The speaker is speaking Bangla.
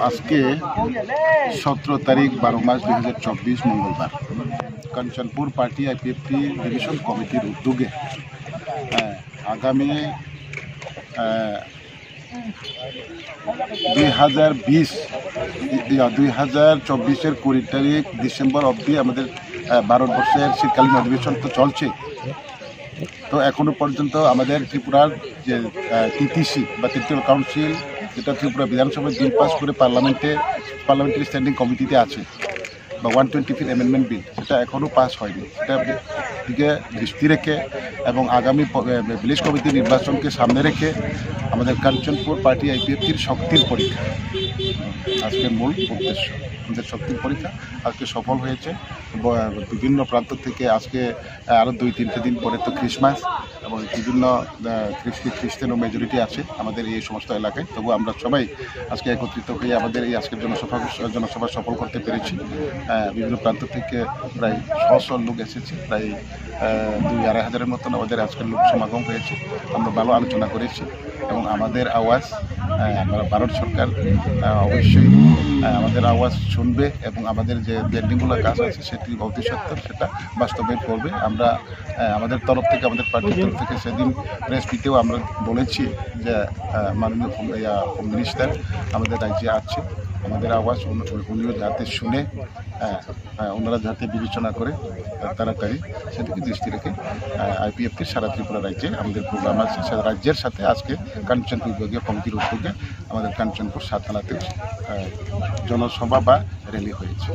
আজকে 17 তারিখ 12 মাস 2024 মঙ্গলবার কাঞ্চনপুর পার্টি আইপিএফটি ডিভিশন কমিটির উদ্যোগে আগামী 2024-এর 20 তারিখ ডিসেম্বর অবধি আমাদের ভারতবর্ষের শীতকালীন অধিবেশন তো চলছে। তো এখনো পর্যন্ত আমাদের ত্রিপুরার যে টিটিসি বা টেরিটোরিয়াল কাউন্সিল, যেটা ত্রিপুরা বিধানসভায় বিল পাস করে পার্লামেন্টারি স্ট্যান্ডিং কমিটিতে আছে, বা 125 অ্যামেন্ডমেন্ট বিল, সেটা এখনও পাস হয়নি। সেটা দিকে দৃষ্টি রেখে এবং আগামী ভিলেজ কমিটি নির্বাচনকে সামনে রেখে আমাদের কাঞ্চনপুর পার্টি আইপিএফটির শক্তির পরীক্ষা আজকের মূল উদ্দেশ্য। আমাদের শক্তির পরীক্ষা আজকে সফল হয়েছে। বিভিন্ন প্রান্ত থেকে আজকে আরও 2-3 দিন পরে তো ক্রিসমাস, এবং বিভিন্ন খ্রিস্টানও মেজরিটি আছে আমাদের এই সমস্ত এলাকায়। তবু আমরা সবাই আজকে একত্রিত হয়ে আমাদের এই আজকের জনসভা সফল করতে পেরেছি। বিভিন্ন প্রান্ত থেকে প্রায় 100 লোক এসেছে, প্রায় 2-2.5 হাজারের মতন আমাদের আজকের লোক সমাগম হয়েছে। আমরা ভালো আলোচনা করেছি এবং আমাদের আওয়াজ ভারত সরকার অবশ্যই আমাদের আওয়াজ শুনবে এবং আমাদের যে পেন্ডিংগুলো কাজ আছে সেটি ভবিষ্যতে সেটা বাস্তবায়ন করবে। আমরা আমাদের তরফ থেকে, আমাদের পার্টির তরফ থেকে সেদিন প্রেস মিটেও আমরা বলেছি যে মাননীয় হোম মিনিস্টার আমাদের রাজ্যে আছে, আমাদের আওয়াজ উনিও যাতে শুনে ওনারা যাতে বিবেচনা করে তাড়াতাড়ি সেদিকে দৃষ্টি রেখে আইপিএফটির সারা ত্রিপুরা রাজ্যে আমাদের প্রোগ্রাম আছে। রাজ্যের সাথে আজকে কাঞ্চনপুর বিভাগীয় কমিটির উদ্যোগে আমাদের কাঞ্চনপুর 7 থানাতে জনসভা বা র্যালি হয়েছে।